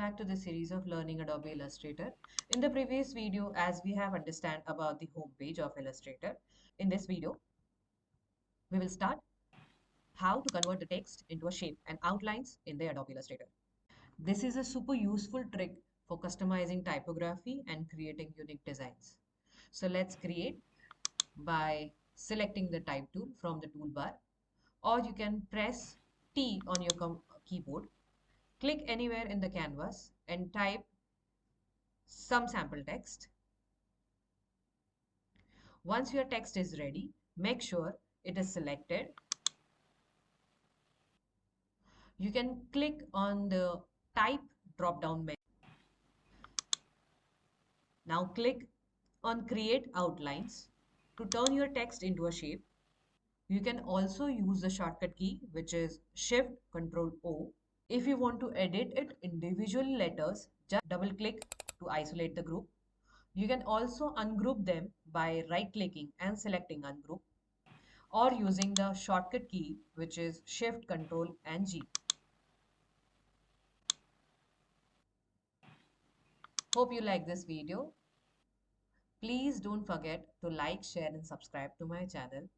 back to the series of learning Adobe Illustrator. In the previous video, as we have understand about the home page of Illustrator, in this video, we will start how to convert the text into a shape and outlines in the Adobe Illustrator. This is a super useful trick for customizing typography and creating unique designs. So let's create by selecting the type tool from the toolbar, or you can press T on your keyboard. Click anywhere in the canvas and type some sample text. Once your text is ready, make sure it is selected. You can click on the type drop down menu. Now click on create outlines to turn your text into a shape. You can also use the shortcut key, which is Shift Ctrl O. If you want to edit it individual letters, just double click to isolate the group. You can also ungroup them by right clicking and selecting ungroup, or using the shortcut key, which is Shift Ctrl and G. Hope you like this video. Please don't forget to like, share and subscribe to my channel.